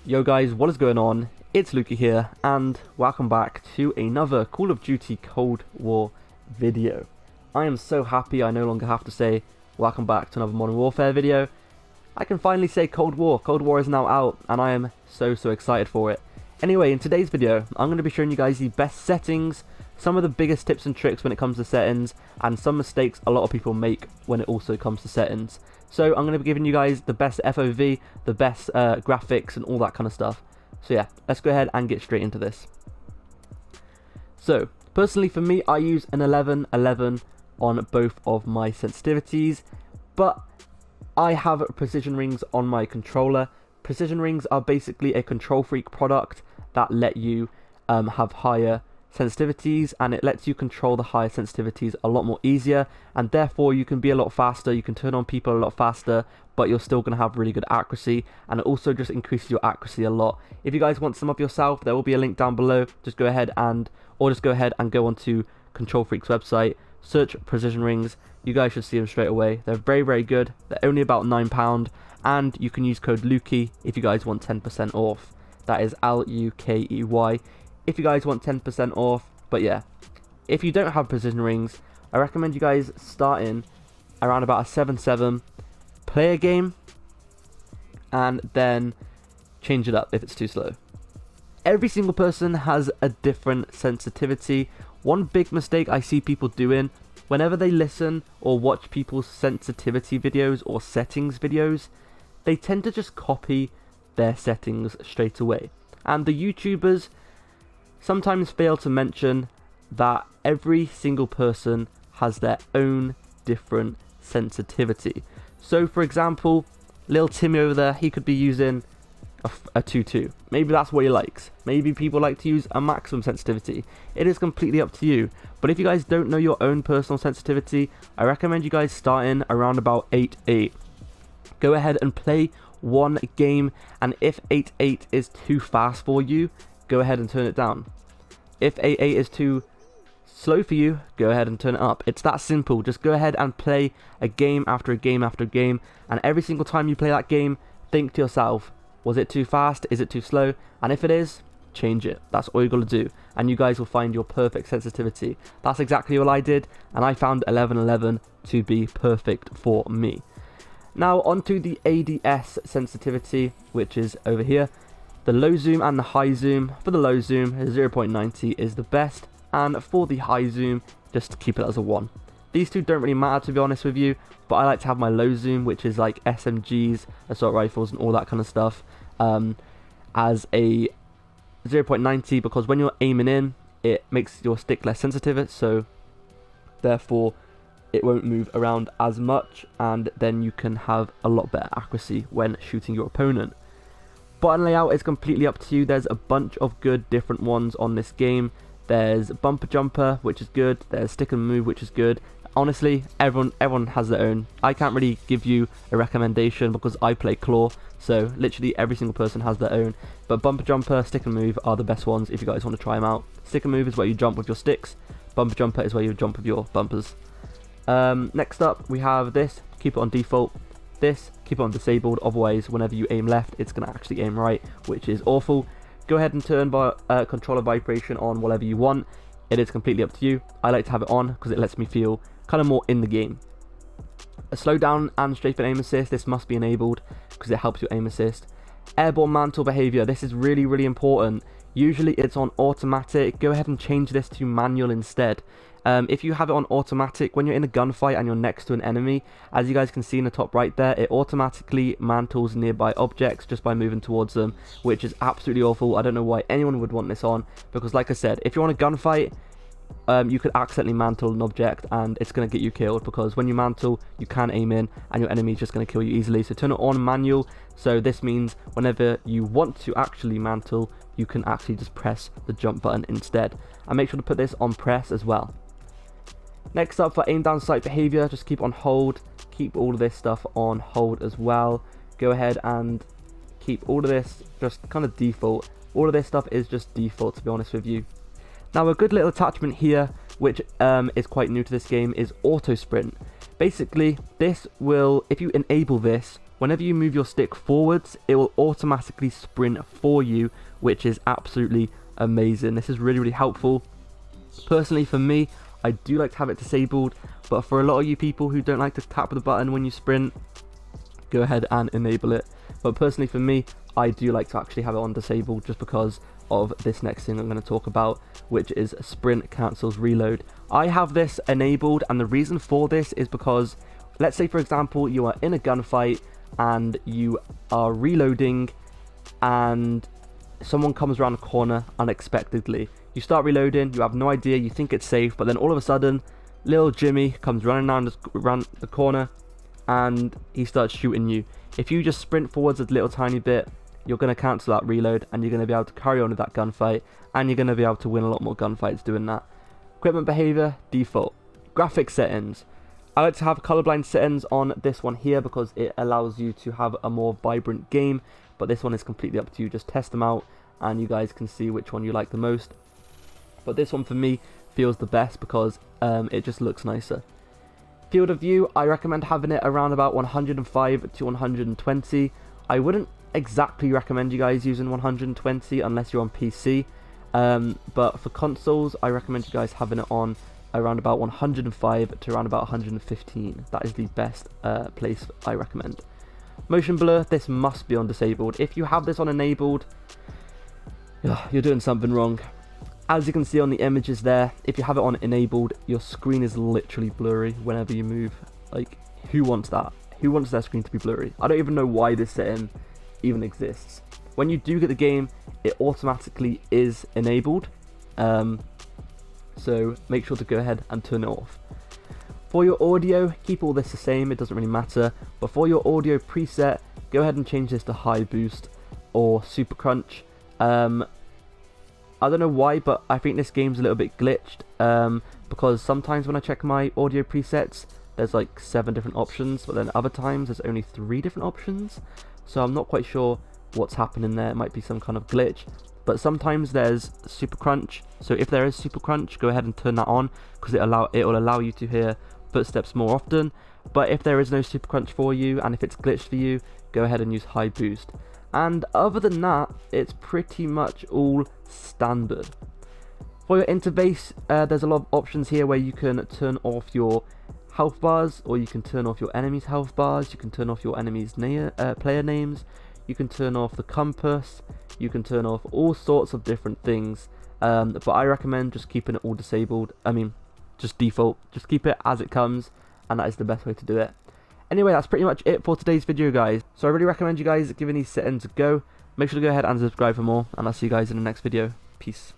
Yo guys, what is going on? It's Lukey here, and welcome back to another Call of Duty Cold War video. I am so happy I no longer have to say welcome back to another Modern Warfare video. I can finally say Cold War. Cold War is now out, and I am so excited for it. Anyway, in today's video, I'm going to be showing you guys the best settings, some of the biggest tips and tricks when it comes to settings, and some mistakes a lot of people make when it also comes to settings. So I'm going to be giving you guys the best FOV, the best graphics and all that kind of stuff. So yeah, let's go ahead and get straight into this. So, personally for me, I use an 1111 on both of my sensitivities, but I have precision rings on my controller. Precision rings are basically a Control Freak product that let you have higher sensitivities, and it lets you control the higher sensitivities a lot more easier, and therefore you can be a lot faster, you can turn on people a lot faster, but you're still going to have really good accuracy, and it also just increases your accuracy a lot. If you guys want some of yourself, there will be a link down below. Just go ahead and go onto Control Freak's website, search precision rings. You guys should see them straight away. They're very good. They're only about £9, and you can use code Lukey if you guys want 10% off. That is LUKEY if you guys want 10% off. But yeah, if you don't have precision rings, I recommend you guys starting around about a 7-7, play a game, and then change it up if it's too slow. Every single person has a different sensitivity. One big mistake I see people doing whenever they listen or watch people's sensitivity videos or settings videos, they tend to just copy their settings straight away. And the YouTubers sometimes fail to mention that every single person has their own different sensitivity. So for example, little Timmy over there, he could be using a 2-2. Maybe that's what he likes. Maybe people like to use a maximum sensitivity. It is completely up to you. But if you guys don't know your own personal sensitivity, I recommend you guys starting around about 8-8. Go ahead and play one game, and if 8-8 is too fast for you, go ahead and turn it down. If 8-8 is too slow for you, go ahead and turn it up. It's that simple. Just go ahead and play a game after a game after a game, and every single time you play that game, think to yourself, was it too fast? Is it too slow? And if it is, change it. That's all you got to do, and you guys will find your perfect sensitivity. That's exactly what I did, and I found 1111 to be perfect for me. Now onto the ADS sensitivity, which is over here. The low zoom and the high zoom. For the low zoom, 0.90 is the best, and for the high zoom, just keep it as a 1. These two don't really matter, to be honest with you, but I like to have my low zoom, which is like SMGs, assault rifles and all that kind of stuff, as a 0.90, because when you're aiming in, it makes your stick less sensitive, so therefore it won't move around as much, and then you can have a lot better accuracy when shooting your opponent. Button layout is completely up to you. There's a bunch of good different ones on this game. There's bumper jumper, which is good. There's stick and move, which is good. Honestly, everyone has their own. I can't really give you a recommendation because I play claw, so literally every single person has their own. But bumper jumper, stick and move are the best ones if you guys want to try them out. Stick and move is where you jump with your sticks. Bumper jumper is where you jump with your bumpers. Next up, we have this. Keep it on default. This, keep it on disabled, otherwise whenever you aim left, it's going to actually aim right, which is awful. Go ahead and turn controller vibration on whatever you want. It is completely up to you. I like to have it on because it lets me feel kind of more in the game. A slowdown and strafing aim assist, this must be enabled because it helps you aim assist. Airborne mantle behavior, this is really important. Usually it's on automatic. Go ahead and change this to manual instead. If you have it on automatic, when you're in a gunfight and you're next to an enemy, as you guys can see in the top right there, it automatically mantles nearby objects just by moving towards them, which is absolutely awful. I don't know why anyone would want this on, because like I said, if you're on a gunfight, you could accidentally mantle an object and it's going to get you killed, because when you mantle, you can aim in and your enemy is just going to kill you easily. So turn it on manual. So this means whenever you want to actually mantle, you can actually just press the jump button instead. And make sure to put this on press as well. Next up, for aim down sight behavior, just keep on hold. Keep all of this stuff on hold as well. Go ahead and keep all of this just kind of default. All of this stuff is just default, to be honest with you. Now, a good little attachment here, which is quite new to this game, is auto sprint. Basically, this will, if you enable this whenever you move your stick forwards, it will automatically sprint for you, which is absolutely amazing. This is really, really helpful. Personally, for me, I do like to have it disabled, but for a lot of you people who don't like to tap the button when you sprint, go ahead and enable it. But personally for me, I do like to actually have it on disabled, just because of this next thing I'm going to talk about, which is sprint cancels reload. I have this enabled, and the reason for this is because, let's say for example you are in a gunfight and you are reloading and someone comes around the corner unexpectedly. You start reloading, you have no idea, you think it's safe, but then all of a sudden little Jimmy comes running around the corner and he starts shooting you. If you just sprint forwards a little tiny bit, you're going to cancel that reload and you're going to be able to carry on with that gunfight, and you're going to be able to win a lot more gunfights doing that. Equipment behavior, default. Graphic settings. I like to have colorblind settings on this one here because it allows you to have a more vibrant game, but this one is completely up to you. Just test them out and you guys can see which one you like the most. But this one for me feels the best because it just looks nicer. Field of view, I recommend having it around about 105 to 120. I wouldn't exactly recommend you guys using 120 unless you're on PC, but for consoles I recommend you guys having it on around about 105 to around about 115. That is the best place I recommend. Motion blur, this must be on disabled. If you have this on enabled, you're doing something wrong. As you can see on the images there, if you have it on enabled, your screen is literally blurry whenever you move. Like, who wants that? Who wants their screen to be blurry? I don't even know why this setting even exists. When you do get the game, it automatically is enabled, so make sure to go ahead and turn it off. For your audio, keep all this the same, it doesn't really matter, but for your audio preset, go ahead and change this to high boost or super crunch. I don't know why, but I think this game's a little bit glitched, because sometimes when I check my audio presets, there's like 7 different options, but then other times there's only 3 different options, so I'm not quite sure what's happening there. It might be some kind of glitch, but sometimes there's super crunch, so if there is super crunch, go ahead and turn that on, because it will allow you to hear footsteps more often. But if there is no super crunch for you, and if it's glitched for you, go ahead and use high boost. And other than that, it's pretty much all standard. For your interface, there's a lot of options here where you can turn off your health bars, or you can turn off your enemies' health bars, you can turn off your enemies' player names, you can turn off the compass, you can turn off all sorts of different things, but I recommend just keeping it all disabled. I mean, just default, just keep it as it comes, and that is the best way to do it. Anyway, that's pretty much it for today's video, guys. So I really recommend you guys giving these settings a go. Make sure to go ahead and subscribe for more, and I'll see you guys in the next video. Peace.